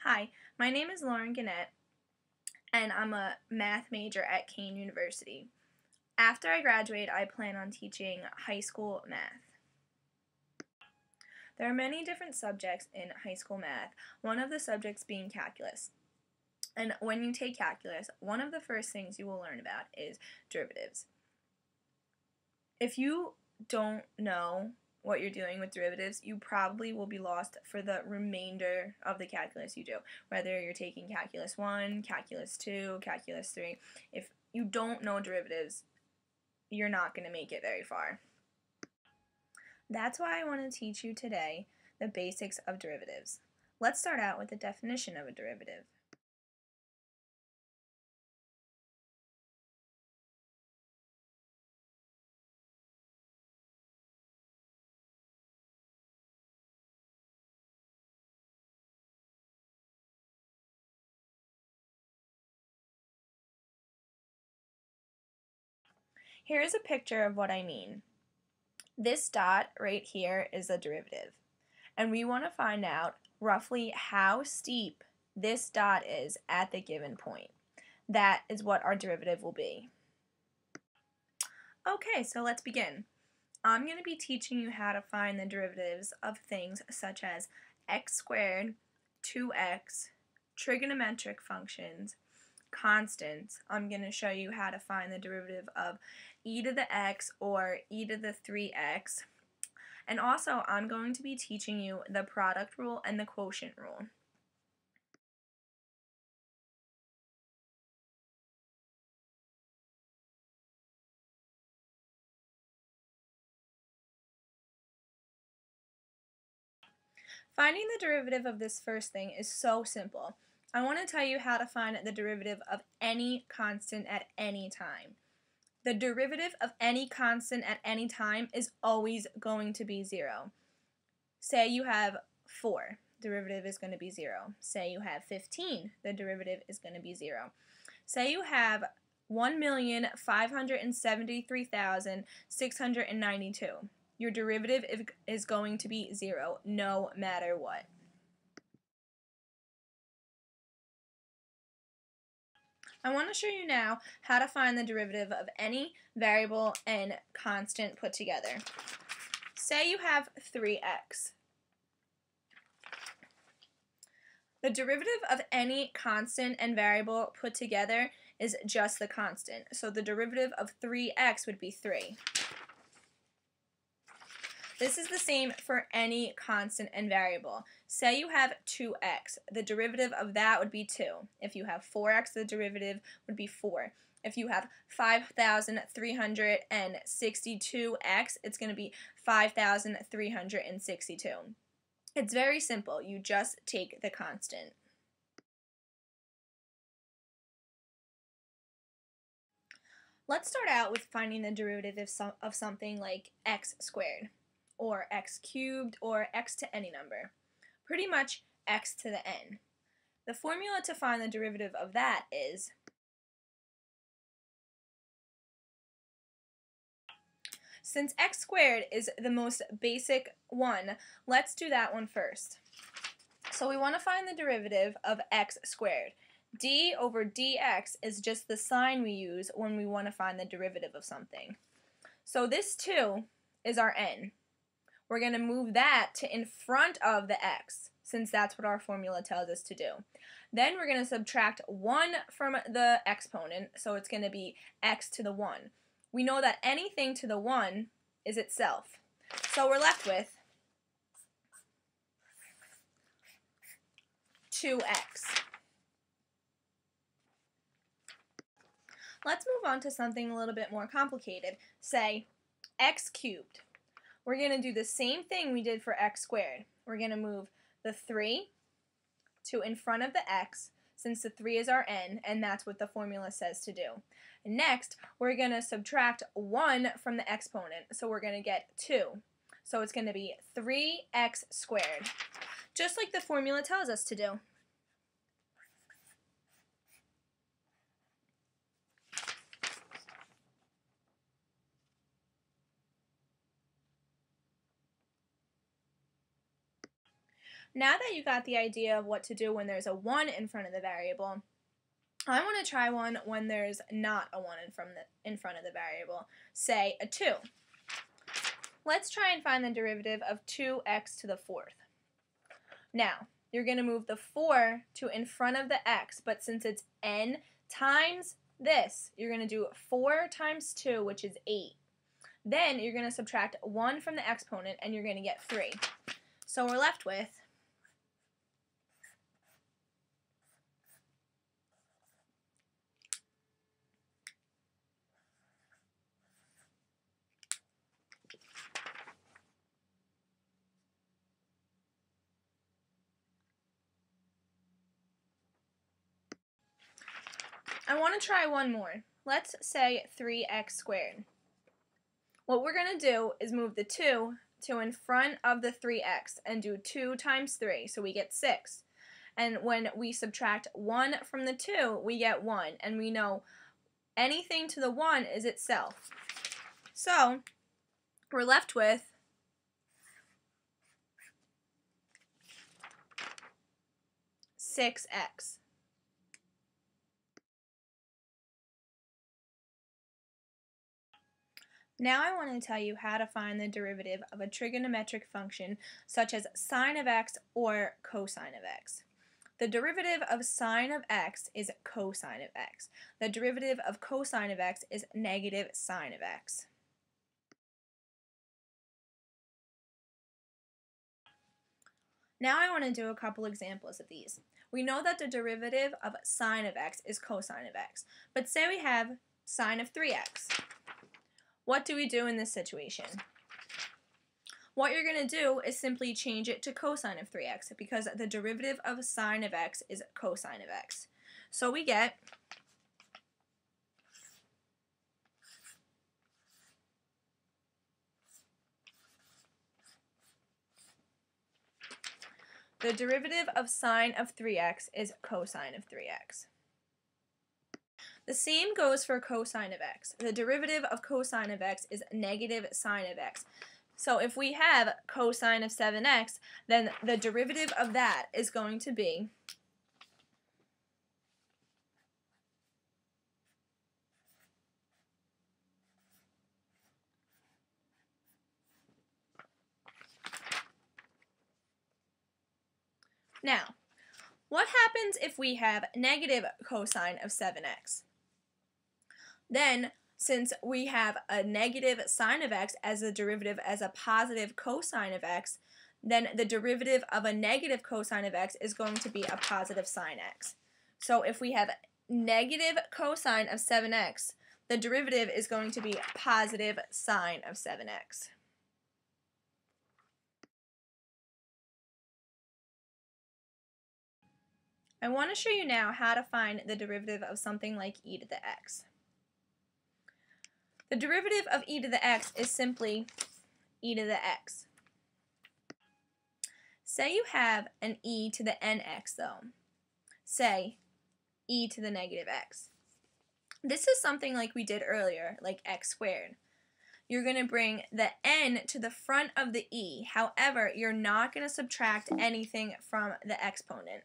Hi, my name is Lauren Gannett, and I'm a math major at Kane University. After I graduate, I plan on teaching high school math. There are many different subjects in high school math, one of the subjects being calculus. And when you take calculus, one of the first things you will learn about is derivatives. If you don't know what you're doing with derivatives, you probably will be lost for the remainder of the calculus you do, whether you're taking calculus 1, calculus 2, calculus 3. If you don't know derivatives, you're not going to make it very far. That's why I want to teach you today the basics of derivatives. Let's start out with the definition of a derivative. Here is a picture of what I mean. This dot right here is a derivative, and we want to find out roughly how steep this dot is at the given point. That is what our derivative will be. Okay, so let's begin. I'm going to be teaching you how to find the derivatives of things such as x squared, 2x, trigonometric functions, constants. I'm going to show you how to find the derivative of e to the x or e to the 3x. And also, I'm going to be teaching you the product rule and the quotient rule. Finding the derivative of this first thing is so simple. I want to tell you how to find the derivative of any constant at any time. The derivative of any constant at any time is always going to be 0. Say you have 4, derivative is going to be 0. Say you have 15, the derivative is going to be 0. Say you have 1,573,692. Your derivative is going to be 0 no matter what. I want to show you now how to find the derivative of any variable and constant put together. Say you have 3x. The derivative of any constant and variable put together is just the constant. So the derivative of 3x would be 3. This is the same for any constant and variable. Say you have 2x. The derivative of that would be 2. If you have 4x, the derivative would be 4. If you have 5,362x, it's going to be 5,362. It's very simple. You just take the constant. Let's start out with finding the derivative of something like x squared, or x cubed, or x to any number. Pretty much x to the n. The formula to find the derivative of that is since x squared is the most basic one, let's do that one first. So we want to find the derivative of x squared. D over dx is just the sign we use when we want to find the derivative of something. So this 2 is our n. We're going to move that to in front of the x, since that's what our formula tells us to do. Then we're going to subtract 1 from the exponent, so it's going to be x to the 1. We know that anything to the 1 is itself. So we're left with 2x. Let's move on to something a little bit more complicated. Say x cubed. We're going to do the same thing we did for x squared. We're going to move the 3 to in front of the x, since the 3 is our n, and that's what the formula says to do. Next, we're going to subtract 1 from the exponent, so we're going to get 2. So it's going to be 3x squared, just like the formula tells us to do. Now that you got the idea of what to do when there's a 1 in front of the variable, I want to try one when there's not a 1 in front of the variable, say a 2. Let's try and find the derivative of 2x to the 4th. Now, you're going to move the 4 to in front of the x, but since it's n times this, you're going to do 4 times 2, which is 8. Then you're going to subtract 1 from the exponent, and you're going to get 3. So we're left with I want to try one more. Let's say 3x squared. What we're going to do is move the 2 to in front of the 3x and do 2 times 3, so we get 6. And when we subtract 1 from the 2, we get 1, and we know anything to the 1 is itself. So we're left with (6x). Now I want to tell you how to find the derivative of a trigonometric function such as sine of x or cosine of x. The derivative of sine of x is cosine of x. The derivative of cosine of x is negative sine of x. Now I want to do a couple examples of these. We know that the derivative of sine of x is cosine of x, but say we have sine of 3x. What do we do in this situation? What you're going to do is simply change it to cosine of 3x because the derivative of sine of x is cosine of x. So we get the derivative of sine of 3x is cosine of 3x. The same goes for cosine of x. The derivative of cosine of x is negative sine of x. So if we have cosine of 7x, then the derivative of that is going to be Now, what happens if we have negative cosine of 7x? Then, since we have a negative sine of x as a derivative as a positive cosine of x, then the derivative of a negative cosine of x is going to be a positive sine x. So if we have negative cosine of 7x, the derivative is going to be positive sine of 7x. I want to show you now how to find the derivative of something like e to the x. The derivative of e to the x is simply e to the x. Say you have an e to the nx though. Say e to the negative x. This is something like we did earlier, like x squared. You're going to bring the n to the front of the e. However, you're not going to subtract anything from the exponent.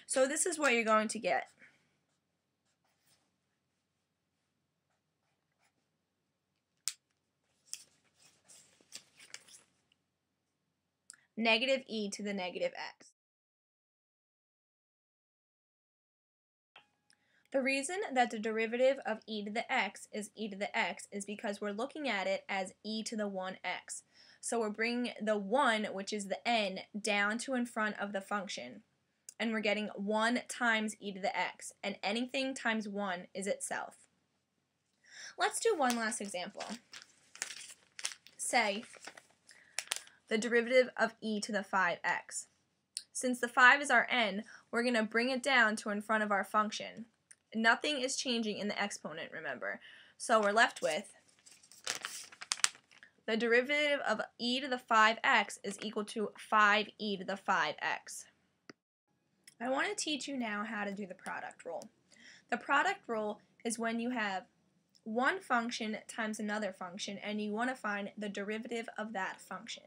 So this is what you're going to get. Negative e to the negative x. The reason that the derivative of e to the x is e to the x is because we're looking at it as e to the 1x. So we're bringing the 1, which is the n, down to in front of the function. And we're getting 1 times e to the x, and anything times 1 is itself. Let's do one last example. Say the derivative of e to the 5x. Since the 5 is our n, we're going to bring it down to in front of our function. Nothing is changing in the exponent, remember. So we're left with the derivative of e to the 5x is equal to 5e to the 5x. I want to teach you now how to do the product rule. The product rule is when you have one function times another function and you want to find the derivative of that function.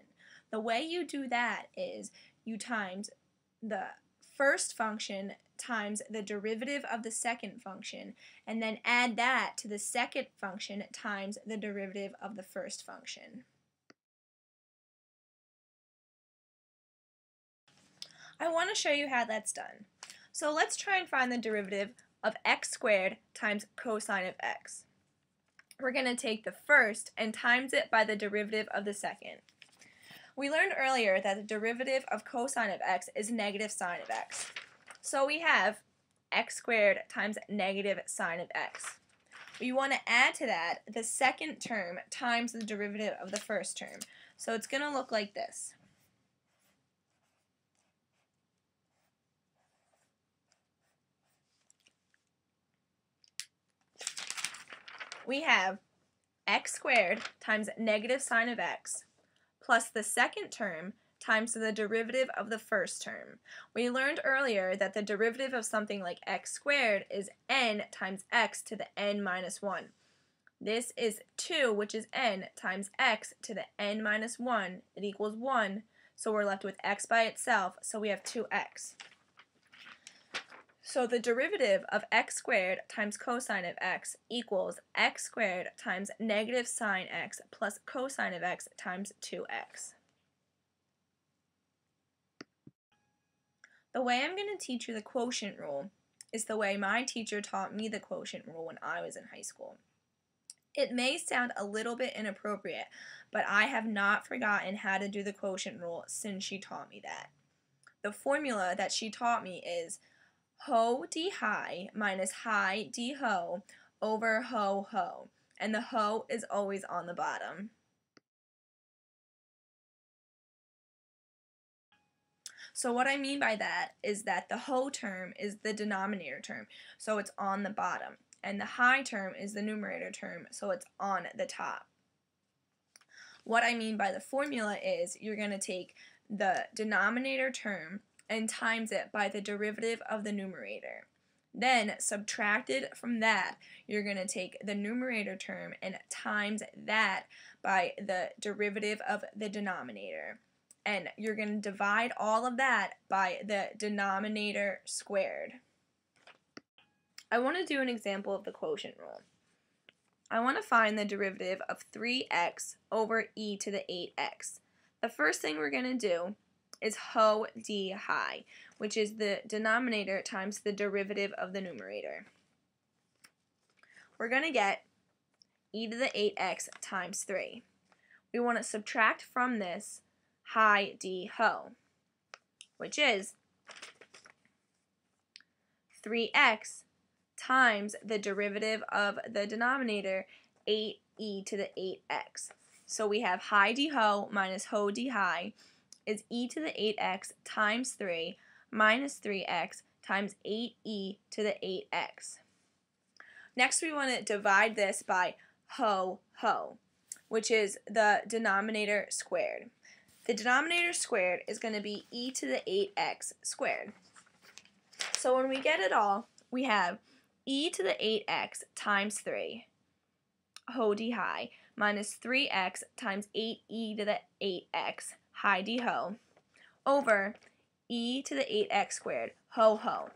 The way you do that is you times the first function times the derivative of the second function, and then add that to the second function times the derivative of the first function. I want to show you how that's done. So let's try and find the derivative of x squared times cosine of x. We're going to take the first and times it by the derivative of the second. We learned earlier that the derivative of cosine of x is negative sine of x. So we have x squared times negative sine of x. We want to add to that the second term times the derivative of the first term. So it's going to look like this. We have x squared times negative sine of x plus the second term times the derivative of the first term. We learned earlier that the derivative of something like x squared is n times x to the n minus 1. This is 2, which is n, times x to the n minus 1. It equals 1, so we're left with x by itself, so we have 2x. So the derivative of x squared times cosine of x equals x squared times negative sine x plus cosine of x times 2x. The way I'm going to teach you the quotient rule is the way my teacher taught me the quotient rule when I was in high school. It may sound a little bit inappropriate, but I have not forgotten how to do the quotient rule since she taught me that. The formula that she taught me is ho d high minus high d ho over ho ho, and the ho is always on the bottom. So what I mean by that is that the ho term is the denominator term, so it's on the bottom, and the high term is the numerator term, so it's on the top. What I mean by the formula is you're going to take the denominator term and times it by the derivative of the numerator. Then, subtracted from that, you're going to take the numerator term and times that by the derivative of the denominator. And you're going to divide all of that by the denominator squared. I want to do an example of the quotient rule. I want to find the derivative of 3x over e to the 8x. The first thing we're going to do is ho d high, which is the denominator times the derivative of the numerator. We're going to get e to the 8x times 3. We want to subtract from this high d ho, which is 3x times the derivative of the denominator, 8e to the 8x. So we have high d ho minus ho d high is e to the 8x times 3 minus 3x times 8e to the 8x. Next we want to divide this by ho ho, which is the denominator squared. The denominator squared is going to be e to the 8x squared. So when we get it all, we have e to the 8x times 3, ho d high, minus 3x times 8e to the 8x, high d ho, over e to the 8x squared, ho ho.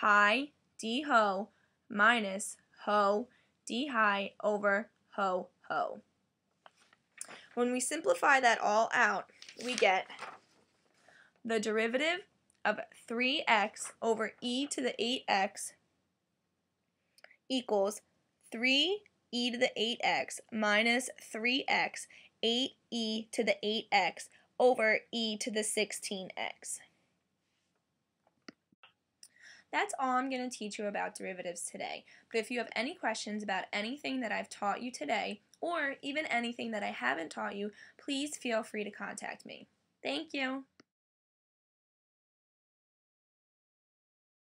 High d ho minus ho d high over ho ho. When we simplify that all out, we get the derivative of 3x over e to the 8x equals 3e to the 8x minus 3x 8e to the 8x over e to the 16x. That's all I'm going to teach you about derivatives today. But if you have any questions about anything that I've taught you today, or even anything that I haven't taught you, please feel free to contact me. Thank you.